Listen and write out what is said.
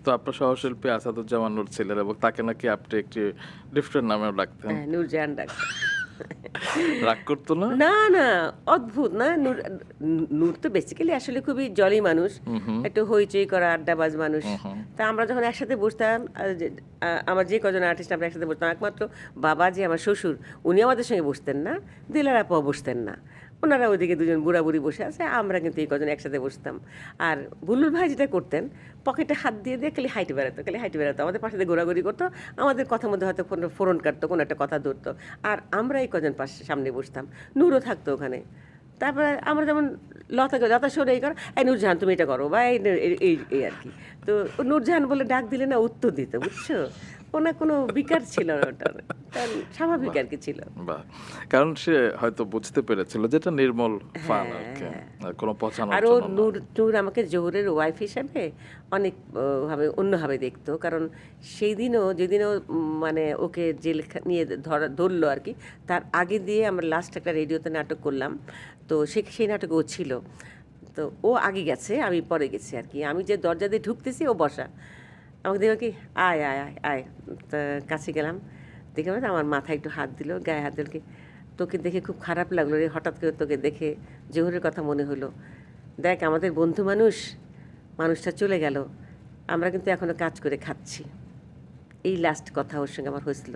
তো আপনার সহশিল্পী আসাদুজ্জামান নূর ছিলেন এবং তাকে নাকি আপনি একটি ডিফারেন্ট নামেও ডাকতেন। হ্যাঁ, নূরজাহান ডাকতাম। রাগ করতো না? না, না, অদ্ভুত না? নূর তো বেসিক্যালি আসলে খুবই জলি মানুষ। হুম, হুম, একটু হইচই করা আড্ডাবাজ মানুষ। হুম, হুম, তা আমরা যখন একসাথে বসতাম আমার যে কজন আর্টিস্ট আমরা একসাথে বসতাম, একমাত্র বাবা যে আমার শ্বশুর, উনি আমাদের সঙ্গে বসতেন না। দিলার আপাও বসতেন না। ওনারা ওইদিকে দুজন বুড়া-বুড়ি বসে আছে, আমরা কিন্তু এই কজন একসাথে বসতাম। আর বুলবুল ভাই যেটা করতেন, পকেটে হাত দিয়ে দিয়ে খালি হাইটে বেড়াতো, খালি হাইটে বেড়াতো। আমাদের পাশে দিয়ে ঘোরাঘুরি করতো। আমাদের কথার মধ্যে হয়তো ফোড়ন কাটতো, কোনো একটা কথা ধরতো। আর আমরা এই কজন পাশে সামনে বসতাম। নূরও থাকতো ওখানে। তারপরে আমরা যেমন লতা সরে এই করো, এই নূরজাহান তুমি এটা করো, বা এই আর কি। তো ও নূরজাহান বলে ডাক দিলে না উত্তর দিত, বুঝছো? ওনার কোনো বিকার ছিল না ওটার। তার স্বাভাবিক বাহ! আর কি ছিল। বাহ! কারণ সে হয়তো বুঝতে পেরেছিল যে এটা নির্মল ফান আরকি। হ্যাঁ। আর কোনো পচানোর আর ও জন্য না। নূর আমাকে জোহরের ওয়াইফ হিসাবে অনেক অন্যভাবে দেখতো। কারণ সেই দিনও যেদিনও মানে ওকে জেল নিয়ে ধরলো আর কি, তার আগে দিয়ে আমরা লাস্ট একটা রেডিওতে নাটক করলাম। তো সেই নাটকে ও ছিল। তো ও আগে গেছে, আমি পরে গেছি আর কি। আমি যে দরজা দিয়ে ঢুকতেছি ও বসা। আমাকে দেখো কি, আয় আয় আয় আয়। তা কাছে গেলাম, দেখে মানে আমার মাথায় একটু হাত দিল, গায়ে হাত দিল কি, তোকে দেখে খুব খারাপ লাগলো রে, হঠাৎ করে তোকে দেখে জোহরের কথা মনে হলো। দেখ আমাদের বন্ধু মানুষ, মানুষটা চলে গেল, আমরা কিন্তু এখনো কাজ করে খাচ্ছি। এই লাস্ট কথা ওর সঙ্গে আমার হয়েছিল।